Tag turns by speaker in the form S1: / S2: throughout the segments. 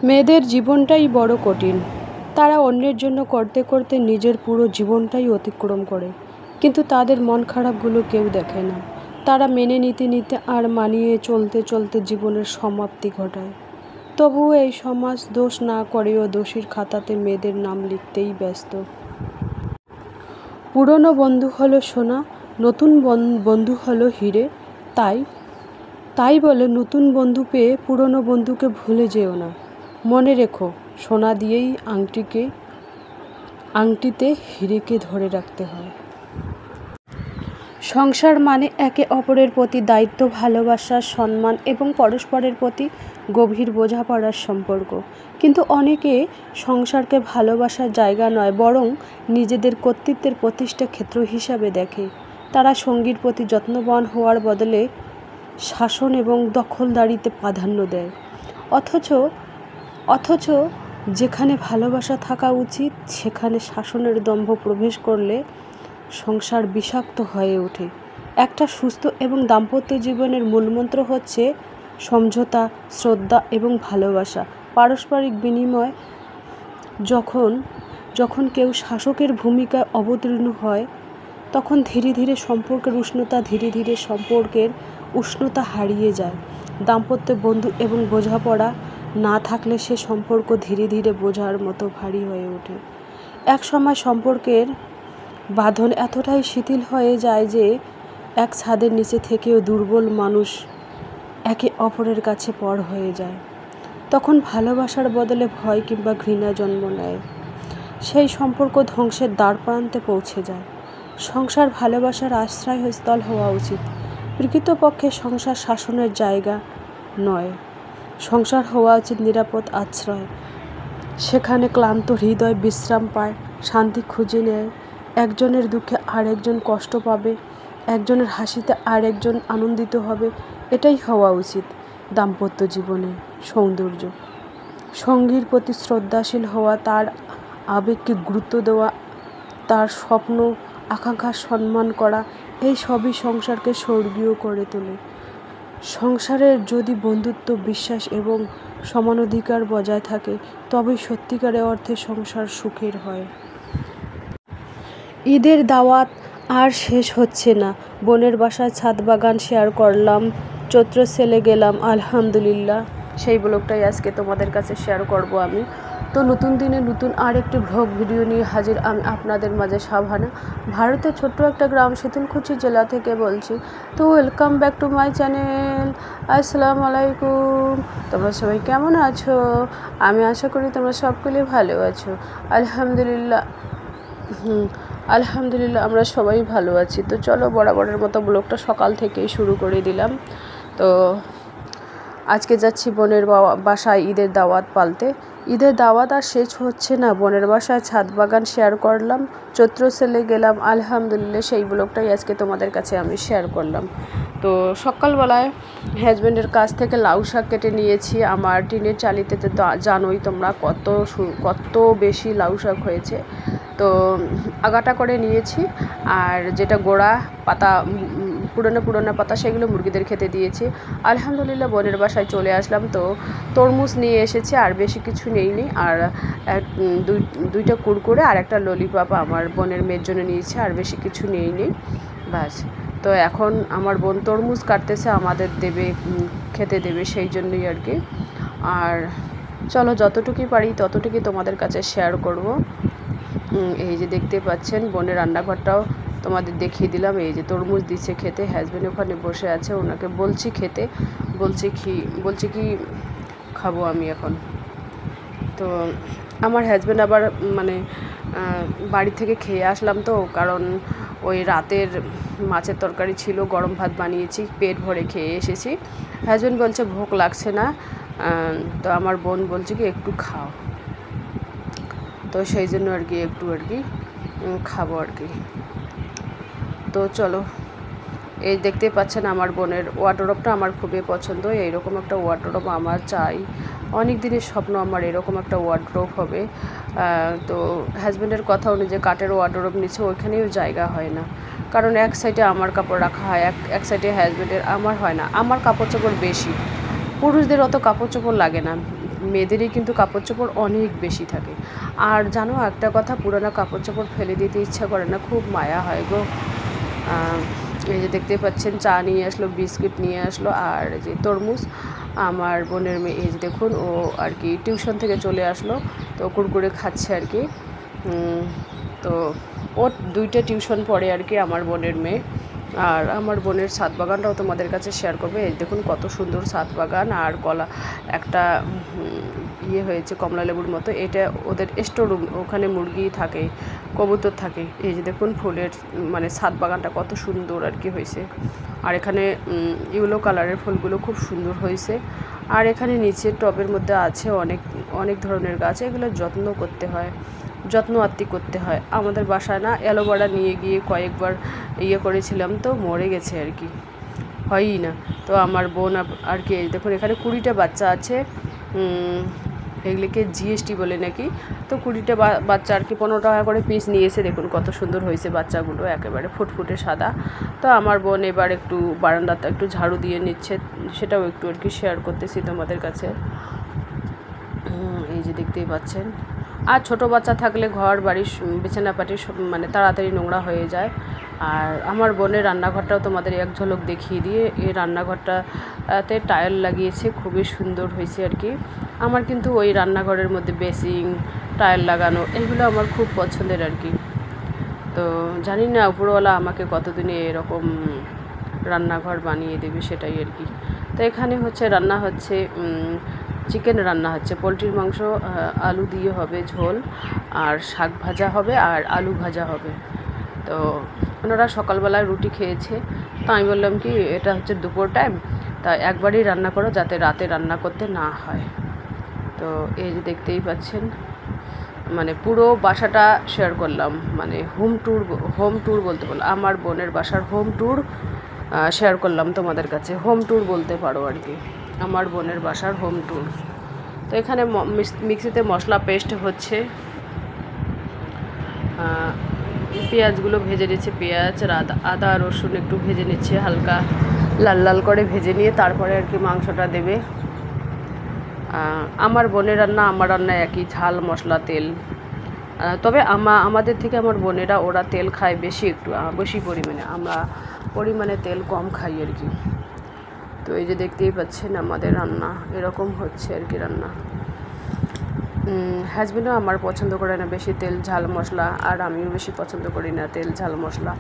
S1: মেয়েদের জীবনটাই বড় কঠিন। তারা অন্যের জন্য করতে করতে নিজের পুরো জীবনটাই অতিক্রম করে, কিন্তু তাদের মন খারাপগুলো কেউ দেখে না। তারা মেনে নিতে নিতে আর মানিয়ে চলতে চলতে জীবনের সমাপ্তি ঘটায়। তবুও এই সমাজ দোষ না করেও দোষীর খাতাতে মেয়েদের নাম লিখতেই ব্যস্ত। পুরনো বন্ধু হলো সোনা, নতুন বন্ধু হলো হিরে। তাই বলে নতুন বন্ধু পেয়ে পুরনো বন্ধুকে ভুলে যেও না। মনে রেখো, সোনা দিয়েই আংটিতে হিরেকে ধরে রাখতে হয়। সংসার মানে একে অপরের প্রতি দায়িত্ব, ভালোবাসা, সম্মান এবং পরস্পরের প্রতি গভীর বোঝাপড়ার সম্পর্ক। কিন্তু অনেকে সংসারকে ভালোবাসার জায়গা নয়, বরং নিজেদের কর্তৃত্বের প্রতিষ্ঠা ক্ষেত্র হিসাবে দেখে। তারা সঙ্গীর প্রতি যত্নবান হওয়ার বদলে শাসন এবং দখলদারিতে প্রাধান্য দেয়। অথচ যেখানে ভালোবাসা থাকা উচিত, সেখানে শাসনের দম্ভ প্রবেশ করলে সংসার বিষাক্ত হয়ে ওঠে। একটা সুস্থ এবং দাম্পত্য জীবনের মূলমন্ত্র হচ্ছে সমঝোতা, শ্রদ্ধা এবং ভালোবাসা। পারস্পরিক বিনিময়। যখন কেউ শাসকের ভূমিকায় অবতীর্ণ হয়, তখন ধীরে ধীরে সম্পর্কের উষ্ণতা হারিয়ে যায়। দাম্পত্য বন্ধু এবং বোঝাপড়া না থাকলে সে সম্পর্ক ধীরে ধীরে বোঝার মতো ভারী হয়ে ওঠে। এক সময় সম্পর্কের বাঁধন এতটাই শিথিল হয়ে যায় যে এক ছাদের নিচে থেকেও দুর্বল মানুষ একে অপরের কাছে পর হয়ে যায়। তখন ভালোবাসার বদলে ভয় কিংবা ঘৃণা জন্ম নেয়। সেই সম্পর্ক ধ্বংসের দ্বারপ্রান্তে পৌঁছে যায়। সংসার ভালোবাসার আশ্রয়স্থল হওয়া উচিত। প্রকৃতপক্ষে সংসার শাসনের জায়গা নয়। সংসার হওয়া উচিত নিরাপদ আশ্রয়। সেখানে ক্লান্ত হৃদয় বিশ্রাম পায়, শান্তি খুঁজে নেয়। একজনের দুঃখে আরেকজন কষ্ট পাবে, একজনের হাসিতে আরেকজন আনন্দিত হবে। এটাই হওয়া উচিত দাম্পত্য জীবনের সৌন্দর্য। সঙ্গীর প্রতি শ্রদ্ধাশীল হওয়া, তার আবেগকে গুরুত্ব দেওয়া, তার স্বপ্ন আকাঙ্ক্ষার সম্মান করা, এই সবই সংসারকে স্বর্গীয় করে তোলে। সংসারের যদি বন্ধুত্ব, বিশ্বাস এবং সমানাধিকার বজায় থাকে, তবেই সত্যিকারের অর্থে সংসার সুখের হয়। ঈদের দাওয়াত আর শেষ হচ্ছে না। বোনের বাসায় ছাদ বাগান শেয়ার করলাম, চৈত্র সেলে গেলাম আলহামদুলিল্লাহ। সেই ব্লগটাই আজকে তোমাদের কাছে শেয়ার করব আমি। তো নতুন দিনে নতুন আরেকটি ব্লগ ভিডিও নিয়ে হাজির আমি আপনাদের মাঝে সাভানা। ভারতের ছোট্ট একটা গ্রাম শীতলকুচি জেলা থেকে বলছি। তো welcome back to my channel. আসসালামু আলাইকুম। তোমরা সবাই কেমন আছো? আমি আশা করি তোমরা সকলে ভালো আছো। আলহামদুলিল্লাহ আমরা সবাই ভালো আছি। তো চলো, বরাবরের মতো ব্লগটা সকাল থেকেই শুরু করে দিলাম। তো আজকে যাচ্ছি বোনের বাসায় ঈদের দাওয়াত পালতে। ঈদের দাওয়াত আর শেষ হচ্ছে না। বোনের বাসায় ছাদ বাগান শেয়ার করলাম, চৈত্র সেলে গেলাম আলহামদুলিল্লাহ। সেই ব্লগটাই আজকে তোমাদের কাছে আমি শেয়ার করলাম। তো সকালবেলায় হাজব্যান্ডের কাছ থেকে লাউ শাক কেটে নিয়েছি। আমার টিনের চালিতে তো জানোই তোমরা কত বেশি লাউ শাক হয়েছে। তো আগাটা করে নিয়েছি, আর যেটা গোড়া পাতা, পুরনো পাতা, সেগুলো মুরগিদের খেতে দিয়েছি। আলহামদুলিল্লাহ বোনের বাসায় চলে আসলাম। তো তরমুজ নিয়ে এসেছে, আর বেশি কিছু নেইনি। আর দুইটা কুরকুরে আর একটা ললিপপ আমার বোনের মেয়ের জন্য নিয়েছে, আর বেশি কিছু নেইনি, ব্যাস। তো এখন আমার বোন তরমুজ কাটতেছে, আমাদের খেতে দেবে, সেই জন্যই আর কি। আর চলো, যতটুকুই পারি ততটুকুই তোমাদের কাছে শেয়ার করব। এই যে দেখতে পাচ্ছেন বোনের রান্নাঘরটাও তোমাদের দেখিয়ে দিলাম। এই যে তরমুজ দিচ্ছে খেতে, হাজব্যান্ড ওখানে বসে আছে, ওনাকে বলছি খেতে, বলছি কি খাবো আমি এখন। তো আমার হাজব্যান্ড আবার বাড়ি থেকে খেয়ে আসলাম, তো কারণ ওই রাতের মাছের তরকারি ছিল, গরম ভাত বানিয়েছি, পেট ভরে খেয়ে এসেছি। হাজব্যান্ড বলছে ভোক লাগছে না, তো আমার বোন বলছে কি একটু খাও, তো সেই জন্য আর কি একটু খাবো আর কি। তো চলো, এই দেখতে পাচ্ছেন আমার বোনের ওয়ার্ডরোবটা আমার খুবই পছন্দ। এইরকম একটা ওয়ার্ডরোব আমার চাই, অনেক দিনের স্বপ্ন আমার এরকম একটা ওয়ার্ডরোব হবে। তো হাজব্যান্ডের কথা অনুযায়ী কাঠের ওয়ার্ডরোব নিচ্ছে, ওইখানেও জায়গা হয় না, কারণ এক সাইডে আমার কাপড় রাখা হয়, এক সাইডে হাজব্যান্ডের, আমার হয় না, আমার কাপড় চোপড় বেশি। পুরুষদের অত কাপড় চোপড় লাগে না, মেয়েদেরই কিন্তু কাপড় চোপড় অনেক বেশি থাকে। আর জানো একটা কথা, পুরানো কাপড় চোপড় ফেলে দিতে ইচ্ছা করে না, খুব মায়া হয় গো। এই যে দেখতে পাচ্ছেন চা নিয়ে আসলো, বিস্কিট নিয়ে আসলো, আর যে তরমুজ। আমার বোনের মেয়ে এই যে দেখুন, ও আর কি টিউশন থেকে চলে আসলো, তো কুরকুরে খাচ্ছে আর কি। তো ওর 2টা টিউশন পড়ে আর কি আমার বোনের মেয়ে। আর আমার বোনের ছাদ বাগানটাও তোমাদের কাছে শেয়ার করবে। এই দেখুন কত সুন্দর ছাদ বাগান, আর কলা একটা ইয়ে হয়েছে কমলা লেবুর মতো, এটা ওদের স্টোর রুম, ওখানে মুরগি থাকে, কবুতর থাকে। এই যে দেখুন ফুলের মানে ছাদ বাগানটা কত সুন্দর আর কি হয়েছে। আর এখানে ইয়েলো কালারের ফুলগুলো খুব সুন্দর হয়েছে। আর এখানে নিচে টবের মধ্যে আছে অনেক অনেক ধরনের গাছ, এগুলো যত্ন করতে হয়, যত্ন আত্তি করতে হয়। আমাদের বাসায় না অ্যালোভেরা নিয়ে গিয়ে কয়েকবার ইয়ে করেছিলাম, তো মরে গেছে আর কি, হয়ই না। তো আমার বোন আর কি দেখুন এখানে 20টা বাচ্চা আছে, এগুলিকে জিএসটি বলে নাকি। তো 20টা বাচ্চা আর কি 15 টাকা করে পিস নিয়েছে। দেখুন কত সুন্দর হয়েছে বাচ্চাগুলো, একেবারে ফুটফুটে সাদা। তো আমার বোন এবার একটু বারান্দাটা একটু ঝাড়ু দিয়ে নিচ্ছে, সেটাও একটু আর কি শেয়ার করতেছি তোমাদের কাছে। এই যে দেখতেই পাচ্ছেন। আর ছোটো বাচ্চা থাকলে ঘর বাড়ি বিছানাপাটি মানে তাড়াতাড়ি নোংরা হয়ে যায়। আর আমার বোনের রান্নাঘরটাও তোমাদের এক ঝলক দেখিয়ে দিয়ে, এই রান্নাঘরটাতে টাইল লাগিয়েছে, খুবই সুন্দর হয়েছে আর কি। আমার কিন্তু ওই রান্নাঘরের মধ্যে বেসিং টাইল লাগানো এগুলো আমার খুব পছন্দের আর কি। তো জানি না উপরওয়ালা আমাকে কতদিনে এরকম রান্নাঘর বানিয়ে দেবে, সেটাই আর কি। তো এখানে হচ্ছে রান্না হচ্ছে চিকেন রান্না হচ্ছে, পোলট্রির মাংস, আলু দিয়ে হবে ঝোল, আর শাক ভাজা হবে, আর আলু ভাজা হবে। তো ওনারা সকালবেলায় রুটি খেয়েছে, তো আমি বললাম কি এটা হচ্ছে দুপুর টাইম, তা একবারই রান্না করো যাতে রাতে রান্না করতে না হয়। তো এই যে দেখতেই পাচ্ছেন, মানে পুরো বাসাটা শেয়ার করলাম, মানে হোম ট্যুর বলতে বলো, আমার বোনের বাসার হোম ট্যুর শেয়ার করলাম তোমাদের কাছে। হোম ট্যুর বলতে পারো আর কি, আমার বোনের বাসার হোম ট্যুর। তো এখানে মিক্সিতে মশলা পেস্ট হচ্ছে, পেঁয়াজগুলো ভেজে নিচ্ছে, পেঁয়াজ আদা রসুন একটু ভেজে নিচ্ছে, হালকা লাল লাল করে ভেজে নিয়ে তারপরে আর কি মাংসটা দেবে। আমার বোনের রান্না আমার রান্না একই, ঝাল মশলা তেল। তবে আমাদের থেকে আমার বোনেরা ওরা তেল খায় বেশি, একটু বেশি পরিমাণে, আমরা পরিমাণে তেল কম খাই আর কি। তো এই যে দেখতেই পাচ্ছেন আমাদের রান্না এরকম হচ্ছে আর কি রান্না। হাজবেন্ডও আমার পছন্দ করে না বেশি তেল ঝাল মশলা, আর আমিও বেশি পছন্দ করি না তেল ঝাল মশলা,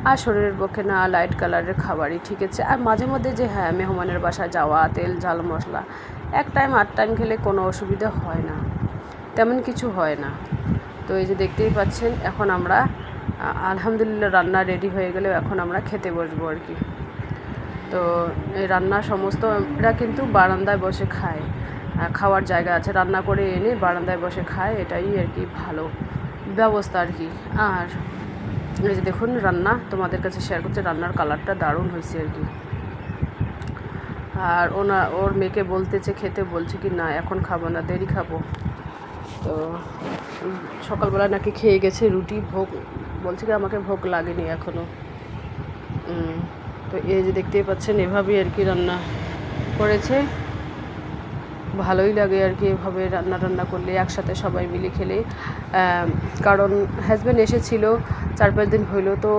S1: আর শরীরের পক্ষে না লাইট কালারের খাবারই ঠিক আছে। আর মাঝে মধ্যে যে হ্যাঁ মেহমানের বাসায় যাওয়া, তেল ঝাল মশলা 1 টাইম 8 টাইম খেলে কোনো অসুবিধা হয় না, তেমন কিছু হয় না। তো এই যে দেখতেই পাচ্ছেন এখন আমরা আলহামদুলিল্লাহ রান্না রেডি হয়ে গেলেও এখন আমরা খেতে বসবো আর কি। তো এই রান্না সমস্ত এরা কিন্তু বারান্দায় বসে খায়, খাওয়ার জায়গা আছে, রান্না করে এনে বারান্দায় বসে খায়, এটাই আর কি ভালো ব্যবস্থা আর কি। আর এই যে দেখুন রান্না তোমাদের কাছে শেয়ার করছে, রান্নার কালারটা দারুণ হয়েছে আর কি। আর ওর মেয়েকে বলতেছে খেতে, বলছে কি না এখন খাবো না, দেরি খাবো। তো সকালবেলা নাকি খেয়ে গেছে রুটি, ভোগ বলছে কি আমাকে ভোগ লাগেনি এখনও। তো এই যে দেখতেই পাচ্ছেন এভাবেই আর কি রান্না করেছে, ভালোই লাগে আর কি এভাবে রান্না করলে, একসাথে সবাই মিলে খেলে। কারণ হাজব্যান্ড এসেছিল 4-5 দিন হইলো, তো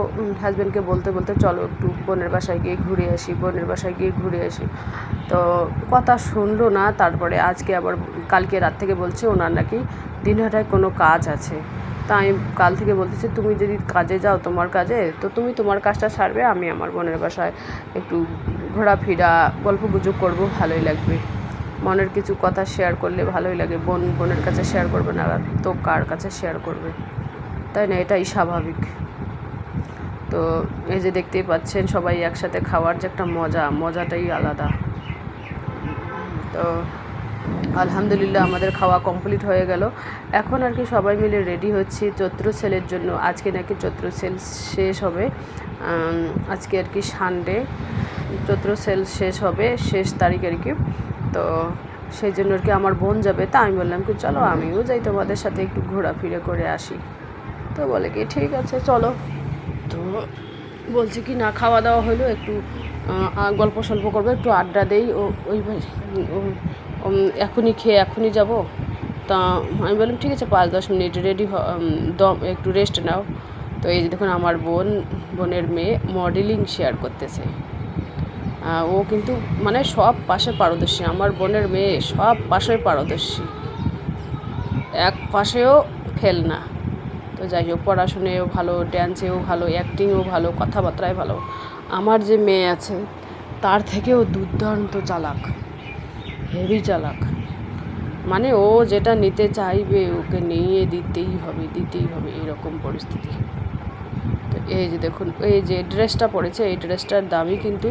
S1: হাজব্যান্ডকে বলতে বলতে চলো একটু বোনের বাসায় গিয়ে ঘুরে আসি, বোনের বাসায় গিয়ে ঘুরে আসি। তো কথা শুনলো না, তারপরে আজকে আবার কালকে রাত থেকে বলছে ওনার নাকি দিনহাটায় কোনো কাজ আছে। তা আমি কাল থেকে বলতেছি তুমি যদি কাজে যাও তোমার কাজে, তো তুমি তোমার কাজটা সারবে, আমি আমার বোনের বাসায় একটু ঘোরাফেরা গল্প গুজব করবো, ভালোই লাগবে। মনের কিছু কথা শেয়ার করলে ভালোই লাগে, বোনের কাছে শেয়ার করবে না তো কার কাছে শেয়ার করবে, তাই না? এটাই স্বাভাবিক। তো এই যে দেখতেই পাচ্ছেন সবাই একসাথে খাওয়ার যে একটা মজাটাই আলাদা। তো আলহামদুলিল্লাহ আমাদের খাওয়া কমপ্লিট হয়ে গেল। এখন আর কি সবাই মিলে রেডি হচ্ছি চৈত্র সেলের জন্য। আজকে নাকি চৈত্র সেল শেষ হবে, আজকে আর কি সানডে, চৈত্র সেল শেষ হবে, শেষ তারিখ আর কি। তো সেই জন্য আর কি আমার বোন যাবে, তা আমি বললাম কি চলো আমিও যাই তোমাদের সাথে একটু ঘোরাফেরা করে আসি। তো বলে কি ঠিক আছে চলো। তো বলছে কি না খাওয়া দাওয়া হলো একটু গল্প সল্প করবো, একটু আড্ডা দেই, ওই এখনই খেয়ে এখনই যাব। তা আমি বললাম ঠিক আছে 5-10 মিনিট রেডি দম একটু রেস্ট নাও। তো এই যে দেখুন আমার বোনের মেয়ে মডেলিং শেয়ার করতেছে। ও কিন্তু মানে সব পাশে পারদর্শী, আমার বোনের মেয়ে সব পাশে পারদর্শী, এক পাশেও ফেল না। তো যাই হোক, পড়াশোনায়ও ভালো, ড্যান্সেও ভালো, অ্যাক্টিংও ভালো, কথাবার্তায় ভালো। আমার যে মেয়ে আছে তার থেকেও দুর্দান্ত চালাক, হেভি চালাক। মানে ও যেটা নিতে চাইবে ওকে নিয়ে দিতেই হবে এরকম পরিস্থিতি। তো এই যে দেখুন এই যে ড্রেসটা পরেছে, এই ড্রেসটার দামই কিন্তু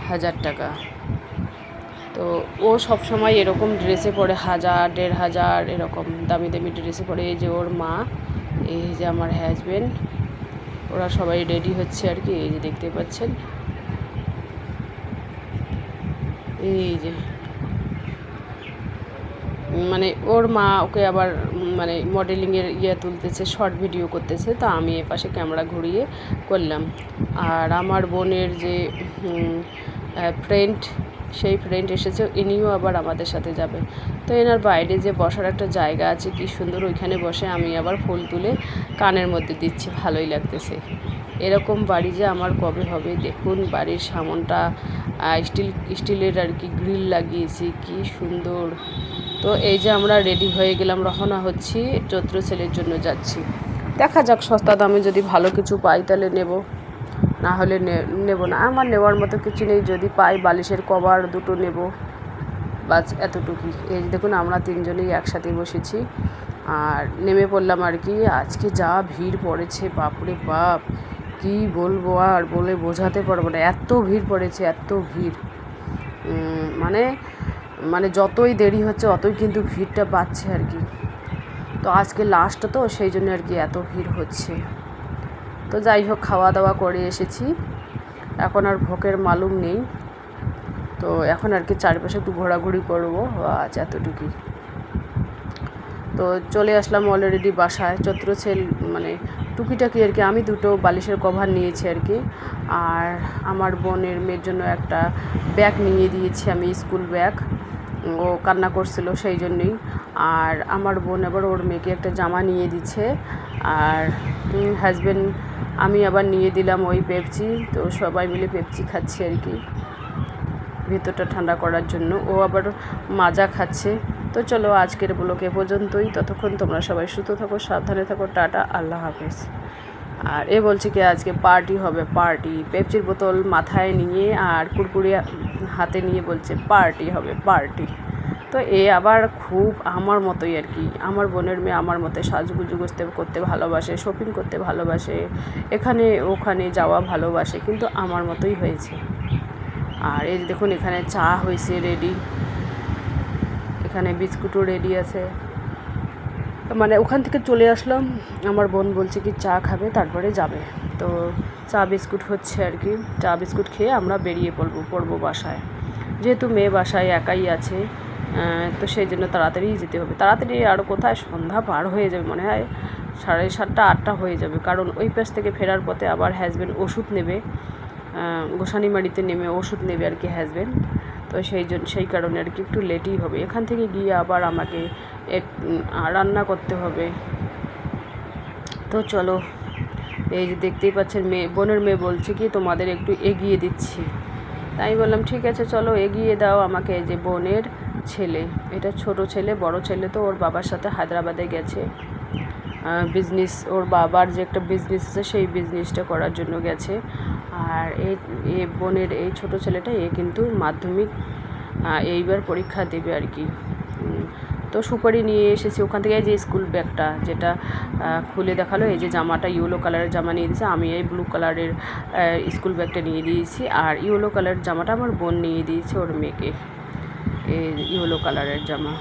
S1: 1000 টাকা। তো ও সব সময় এরকম ড্রেসে পরে 1000-1500 এরকম দামি দামি ড্রেসে পরে। এই যে ওর মা, এই যে আমার হাজব্যান্ড, ওরা সবাই রেডি হচ্ছে আর কি। এই যে দেখতে পাচ্ছেন, এই যে মানে ওর মা ওকে আবার মানে মডেলিংয়ের তুলতেছে, শর্ট ভিডিও করতেছে। তো আমি এপাশে ক্যামেরা ঘুরিয়ে করলাম। আর আমার বোনের যে ফ্রেন্ড, সেই ফ্রেন্ড এসেছে, ইনিও আবার আমাদের সাথে যাবে। তো এনার বাইরে যে বসার একটা জায়গা আছে কি সুন্দর, ওইখানে বসে আমি আবার ফুল তুলে কানের মধ্যে দিচ্ছি, ভালোই লাগতেছে। এরকম বাড়ি যে আমার কবে হবে। দেখুন বাড়ির সামনটা স্টিলের আর কি গ্রিল লাগিয়েছি, কি সুন্দর। তো এই যে আমরা রেডি হয়ে গেলাম, রওনা হচ্ছি, চৈত্র সেলের জন্য যাচ্ছি। দেখা যাক সস্তা দামে যদি ভালো কিছু পাই তাহলে নেব, না হলে নেব না। আমার নেওয়ার মতো কিছু নেই, যদি পাই বালিশের কভার 2টো নেব, বাস এতটুকুই। এই দেখুন আমরা 3জনেই একসাথে বসেছি আর নেমে পড়লাম আর কি। আজকে যা ভিড় পড়েছে, বাপরে বাপ, কি বলবো আর বলে বোঝাতে পারবো না, এত ভিড় পড়েছে, এত ভিড়। মানে যতই দেরি হচ্ছে অতই কিন্তু ভিড়টা বাড়ছে আর কি। তো আজকে লাস্ট, তো সেই জন্য আর কি এত ভিড় হচ্ছে। তো যাই হোক, খাওয়া দাওয়া করে এসেছি, এখন আর ভোকের মালুম নেই। তো এখন আর কি চারপাশে একটু ঘোরাঘুরি করবো, আচ্ছা এতটুকুই। তো চলে আসলাম অলরেডি বাসায়। চৈত্র সেল মানে টুকিটাকি আর কি। আমি 2টো বালিশের কভার নিয়েছি আর কি। আর আমার বোনের মেয়ের জন্য একটা ব্যাগ নিয়ে দিয়েছি আমি, স্কুল ব্যাগ। ও কান্না করছিল সেই জন্যই। আর আমার বোন আবার ওর মেয়েকে একটা জামা নিয়ে দিচ্ছে। আর হাজব্যান্ড, আমি আবার নিয়ে দিলাম ওই পেপসি। তো সবাই মিলে পেপসি খাচ্ছি আর কি, ভেতরটা ঠান্ডা করার জন্য। ও আবার মাজা খাচ্ছে। তো চলো আজকের ব্লগ এ পর্যন্তই। ততক্ষণ তোমরা সবাই সুস্থ থাকো, সাবধানে থাকো, টাটা, আল্লাহ হাফেজ। আর বলছে কি আজকে পার্টি হবে, পার্টি। পেপসির বোতল মাথায় নিয়ে আর কুরকুরে হাতে নিয়ে বলছে পার্টি হবে, পার্টি। তো আবার খুব আমার মতোই আর কি। আমার বোনের মেয়ে আমার মতো সাজগুজু করতে ভালোবাসে, শপিং করতে ভালোবাসে, এখানে ওখানে যাওয়া ভালোবাসে, কিন্তু আমার মতোই হয়েছে। আর এই দেখুন এখানে চা হয়েছে রেডি, এখানে বিস্কুটও রেডি আছে। মানে ওখান থেকে চলে আসলাম, আমার বোন বলছে কি চা খাবে তারপরে যাবে। তো চা বিস্কুট হচ্ছে আর কি। চা বিস্কুট খেয়ে আমরা বেরিয়ে পড়বো বাসায়। যেহেতু মেয়ে বাসায় একাই আছে, তো সেই জন্য তাড়াতাড়ি যেতে হবে। তাড়াতাড়ি আর কোথায়, সন্ধ্যা পার হয়ে যাবে মনে হয়, 7:30-8টা হয়ে যাবে। কারণ ওই পাশ থেকে ফেরার পথে আবার হাজব্যান্ড ওষুধ নেবে, গোসানিমারিতে নেমে ওষুধ নেবে আর কি হাজব্যান্ড। তো সেই কারণে আর কি একটু লেটই হবে। এখান থেকে গিয়ে আবার আমাকে রান্না করতে হবে। তো চলো, এই যে দেখতেই পাচ্ছেন বোনের মেয়ে বলছে কি তোমাদের একটু এগিয়ে দিচ্ছি। তাই বললাম ঠিক আছে চলো এগিয়ে দাও আমাকে। এই যে বোনের ছেলে, এটা ছোট ছেলে, বড় ছেলে তো ওর বাবার সাথে হায়দ্রাবাদে গেছে বিজনেস, ওর বাবার যে একটা বিজনেস আছে সেই বিজনেসটা করার জন্য গেছে। আর এই বোনের এই ছোট ছেলেটা কিন্তু মাধ্যমিক এইবার পরীক্ষা দেবে আর কি। তো সুপারি নিয়ে এসেছি ওখান থেকে। এই যে স্কুল ব্যাগটা যেটা খুলে দেখালো, এই যে জামাটা ইয়েলো কালারের জামা নিয়ে দিয়েছে, আমি এই ব্লু কালারের স্কুল ব্যাগটা নিয়ে দিয়েছি। আর ইয়েলো কালারের জামাটা আমার বোন নিয়ে দিয়েছে ওর মেয়েকে, এই ইয়েলো কালারের জামা।